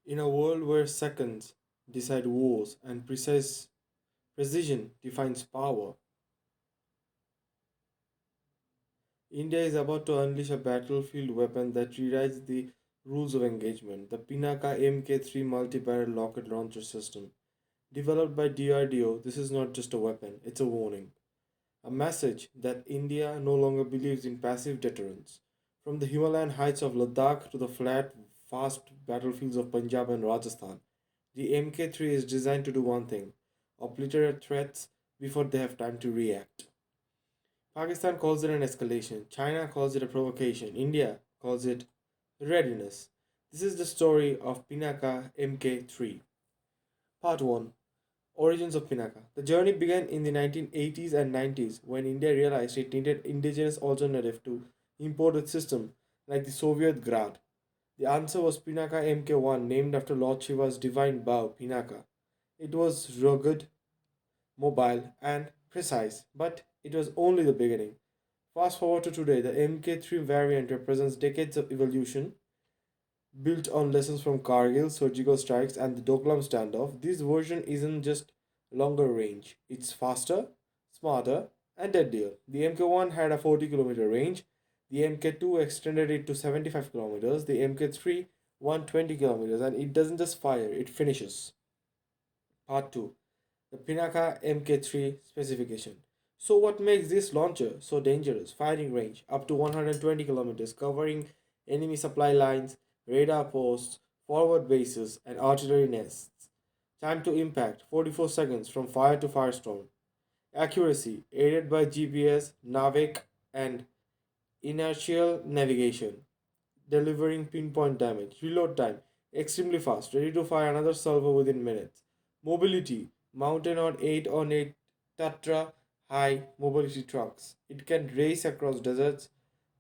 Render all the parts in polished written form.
In a world where seconds decide wars and precise precision defines power, India is about to unleash a battlefield weapon that rewrites the rules of engagement. The Pinaka Mk-III multi-barrel rocket launcher system. Developed by DRDO, this is not just a weapon, it's a warning. A message that India no longer believes in passive deterrence. From the Himalayan heights of Ladakh to the flat, vast battlefields of Punjab and Rajasthan, the Mk-III is designed to do one thing: obliterate threats before they have time to react. Pakistan calls it an escalation, China calls it a provocation, India calls it readiness. This is the story of Pinaka Mk-III. Part 1: Origins of Pinaka. The journey began in the 1980s and 90s when India realized it needed indigenous alternative to imported system like the Soviet Grad. The answer was Pinaka Mk-I, named after Lord Shiva's divine bow Pinaka. It was rugged, mobile, and precise, but it was only the beginning. Fast forward to today, the Mk-III variant represents decades of evolution. Built on lessons from Kargil, surgical strikes, and the Doklam standoff, this version isn't just longer range, it's faster, smarter, and deadlier. The Mk-I had a 40-kilometer range, the Mk-II extended it to 75 kilometers, the Mk-III 120 kilometers, and it doesn't just fire, it finishes. Part 2: The Pinaka Mk-III specification. So, what makes this launcher so dangerous? Firing range up to 120 kilometers, covering enemy supply lines, radar posts, forward bases, and artillery nests. Time to impact 44 seconds from fire to firestorm. Accuracy aided by GPS, NAVIC, and inertial navigation, delivering pinpoint damage. Reload time extremely fast, ready to fire another salvo within minutes. Mobility mounted on 8 on 8 Tatra high mobility trucks. It can race across deserts,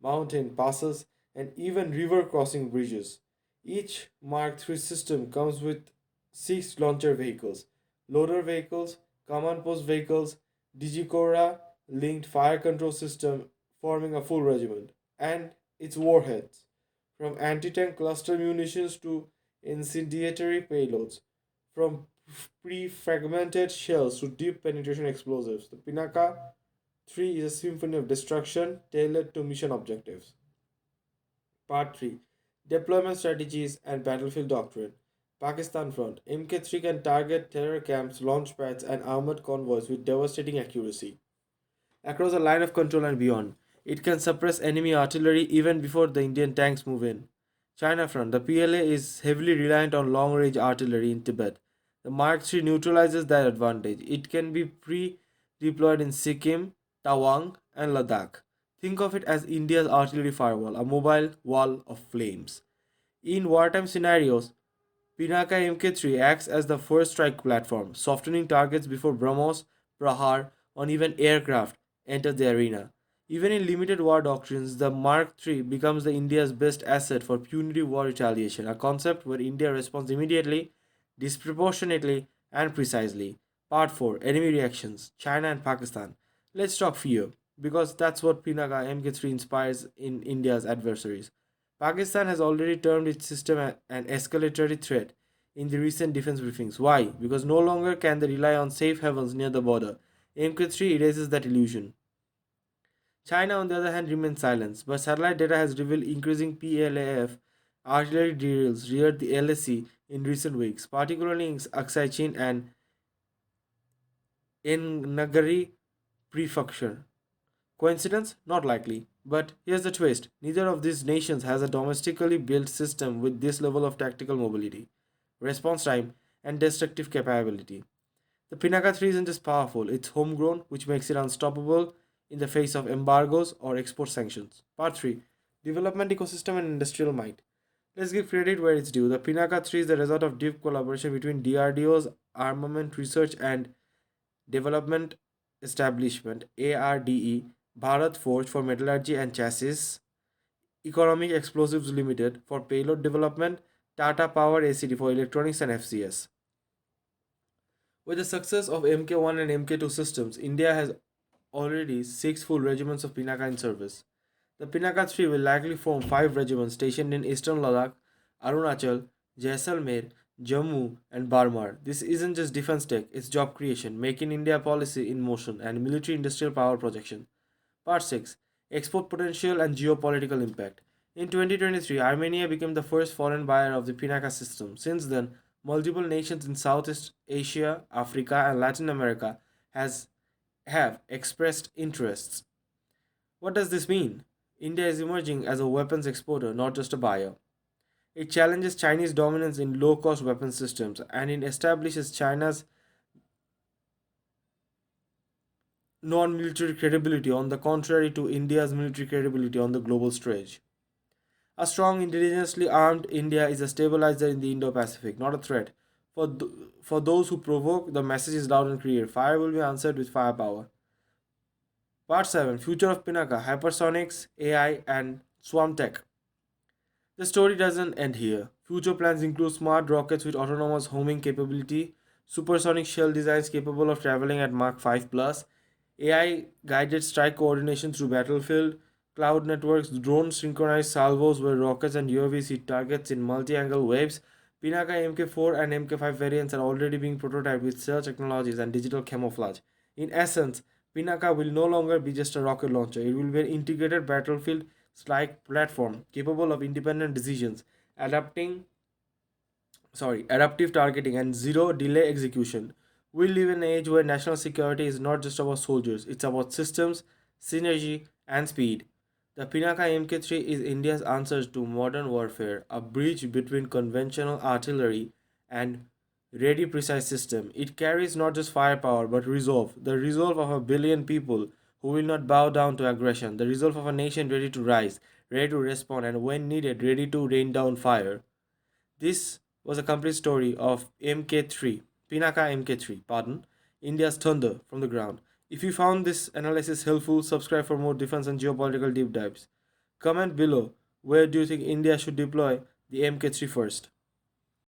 mountain passes, and even river crossing bridges. Each Mark III system comes with 6 launcher vehicles, loader vehicles, command post vehicles, Digicora linked fire control system forming a full regiment, and its warheads, from anti tank cluster munitions to incendiary payloads, from pre fragmented shells to deep penetration explosives. The Pinaka 3 is a symphony of destruction tailored to mission objectives. Part 3: Deployment Strategies and Battlefield Doctrine. Pakistan Front. Mk-III can target terror camps, launch pads, and armored convoys with devastating accuracy across the line of control and beyond. It can suppress enemy artillery even before the Indian tanks move in. China front. The PLA is heavily reliant on long range artillery in Tibet. The Mark III neutralizes that advantage. It can be pre deployed in Sikkim, Tawang, and Ladakh. Think of it as India's artillery firewall, a mobile wall of flames. In wartime scenarios, Pinaka Mk-III acts as the first strike platform, softening targets before BrahMos, Prahar, or even aircraft enter the arena. Even in limited war doctrines, the Mark III becomes the India's best asset for punitive war retaliation, a concept where India responds immediately, disproportionately, and precisely. Part 4: Enemy Reactions, China and Pakistan. Let's talk fear, because that's what Pinaka Mk-III inspires in India's adversaries. Pakistan has already termed its system an escalatory threat in the recent defense briefings. Why? Because no longer can they rely on safe havens near the border. MK3 erases that illusion. China, on the other hand, remains silent, but satellite data has revealed increasing PLAF artillery drills near the LSC in recent weeks, particularly in Aksai Chin and in Nagari Prefecture. Coincidence? Not likely. But here's the twist: neither of these nations has a domestically built system with this level of tactical mobility, response time, and destructive capability. The Pinaka 3 isn't just powerful, it's homegrown, which makes it unstoppable in the face of embargoes or export sanctions. Part 3: Development ecosystem and industrial might. Let's give credit where it's due. The Pinaka 3 is the result of deep collaboration between DRDO's Armament Research and Development Establishment ARDE, Bharat Forge for metallurgy and chassis, Economic Explosives Limited for payload development, Tata Power ACD for electronics and FCS. With the success of Mk-I and Mk-II systems, India has already 6 full regiments of Pinaka in service. The Pinaka 3 will likely form 5 regiments stationed in eastern Ladakh, Arunachal, Jaisalmer, Jammu, and Barmar. This isn't just defense tech, it's job creation, making India policy in motion, and military industrial power projection. Part 6, Export Potential and Geopolitical Impact. In 2023, Armenia became the first foreign buyer of the Pinaka system. Since then, multiple nations in Southeast Asia, Africa, and Latin America has have expressed interests. What does this mean? India is emerging as a weapons exporter, not just a buyer. It challenges Chinese dominance in low cost weapons systems and it establishes China's non military credibility, on the contrary to India's military credibility on the global stage. A strong, indigenously armed India is a stabilizer in the Indo Pacific, not a threat. For those who provoke, the message is loud and clear. Fire will be answered with firepower. Part 7, Future of Pinaka, Hypersonics, AI, and Swarm Tech. The story doesn't end here. Future plans include smart rockets with autonomous homing capability, supersonic shell designs capable of traveling at Mach 5 plus, AI guided strike coordination through battlefield, cloud networks, drone synchronized salvos where rockets and UAVs hit targets in multi angle waves. Pinaka Mk-IV and Mk-V variants are already being prototyped with stealth technologies and digital camouflage. In essence, Pinaka will no longer be just a rocket launcher, it will be an integrated battlefield like platform capable of independent decisions, adapting adaptive targeting and zero delay execution. We live in an age where national security is not just about soldiers, it's about systems, synergy, and speed. The Pinaka Mk-III is India's answer to modern warfare, a bridge between conventional artillery and ready precise system. It carries not just firepower but resolve, the resolve of a billion people who will not bow down to aggression, the resolve of a nation ready to rise, ready to respond, and when needed, ready to rain down fire. This was a complete story of Mk-III, Pinaka Mk-III, pardon, India's thunder from the ground. If you found this analysis helpful, subscribe for more defense and geopolitical deep dives. Comment below, where do you think India should deploy the Mk-III first?